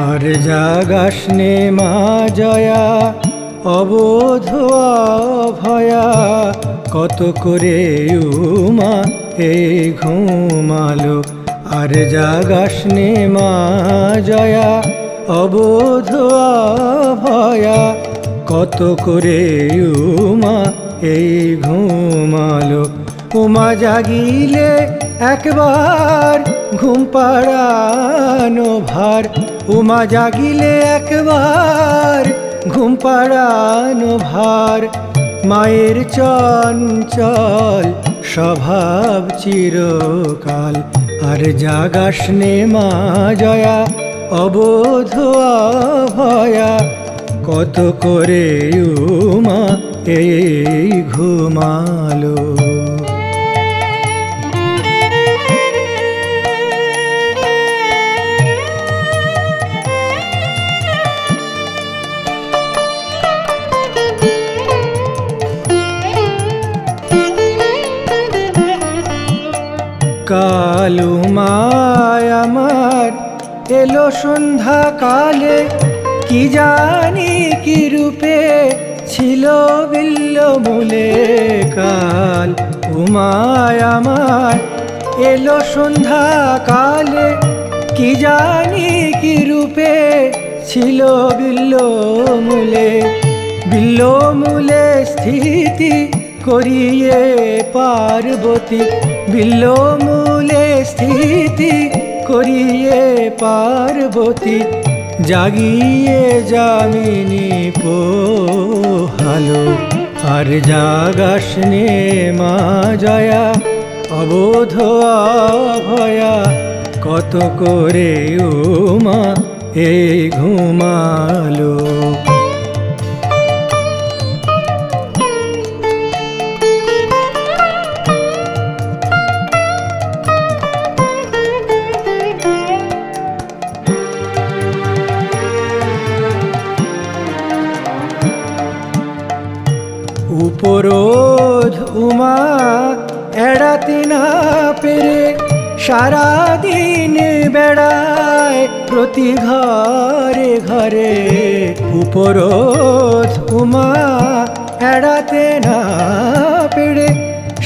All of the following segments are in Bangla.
আর জাগাস নে মা জয়া অবোধ অভয়া, কত করে উমা এই ঘুমালো। আর জাগাস নে মা জয়া অবোধ অভয়া, কত করে উমা এই ঘুমালো। উমা জাগিলে একবার ঘুম পাড়ানো ভার, উমা জাগিলে একবার ঘুম পাড়ানো ভার। মায়ের চঞ্চল স্বভাব চিরকাল, আর জাগাস নে মা জয়া অবোধ অভয়া, কত করে উমা এই ঘুমালো। কালু মায় আমার এলো সন্ধ্যা কালে, কি জানি কি রূপে ছিল বিল্ল মূলে। কাল উমায় আমার এলো সন্ধ্যা কালে, কি জানি কি রূপে ছিল বিল্ল মূলে। বিল্ল মূলে স্থিতি করিয়ে পার্বতী, বিল্ল মূলে স্থিতি করিয়ে পার্বতী। জাগিয়ে যামিনী পোহালো, আর জাগাস নে মা জয়া অবোধ অভয়া, কত করে উমা এই ঘুমালো। উপরোধ উমা এড়াতে না পেরে, সারাদিন বেড়ায় প্রতি ঘরে ঘরে। উপরোধ উমা এড়াতে না পেরে,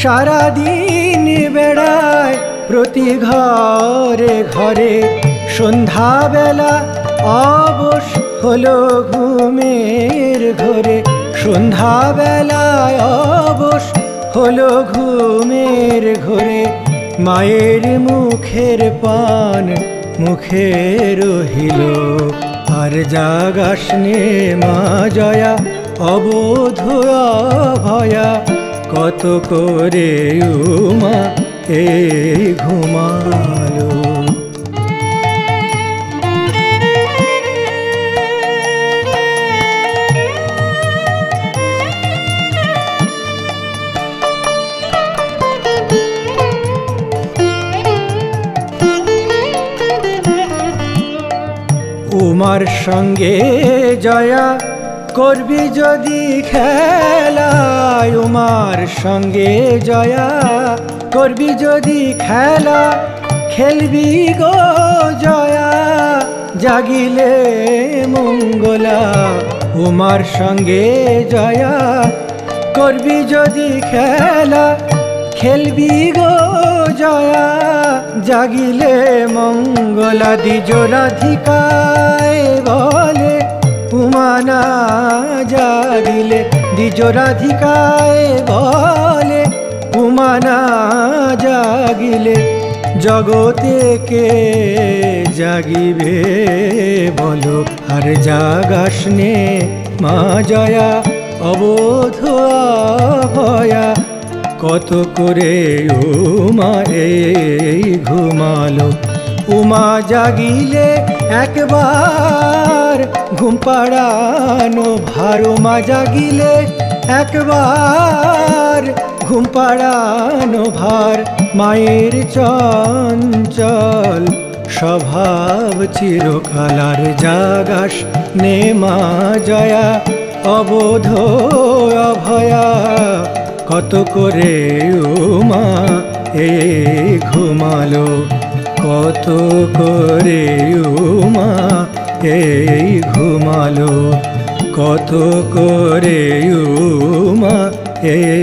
সারাদিন বেড়ায় প্রতি ঘরে ঘরে। সন্ধ্যাবেলা অবশ হলো ঘুমের ঘরে, সন্ধ্যাবেলায় অবশ হলো ঘুমের ঘরে। মায়ের মুখের পান মুখে রহিল, আর জাগাস নে মা জয়া অবোধ অভয়া, কত করে উমা এই ঘুমালো। উমার সঙ্গে জয়া করবি যদি খেলা, উমার সঙ্গে জয়া করবি যদি খেলা। খেলবি গো জয়া জাগিলে মঙ্গলা, উমার সঙ্গে জয়া করবি যদি খেলা। খেলবি গো জয়া জাগিলে মঙ্গলা। দ্বিজ রাধিকায় বলে উমা না জাগিলে, দ্বিজ রাধিকায় বলে উমা না জাগিলে। জগতে কে জাগিবে বলো, আর জাগাস নে মা জয়া অবোধ অভয়া, কত করে উমা এই ঘুমালো। উমা জাগিলে একবার ঘুম পাড়ানো ভার, উমা জাগিলে একবার ঘুম পাড়ানো ভার। মায়ের চঞ্চল স্বভাব চিরকাল, আর জাগাস নে মা জয়া অবোধ অভয়া, কত করে উমা এই ঘুমালো। কত করে উমা এই ঘুমালো, কত করে উমা এই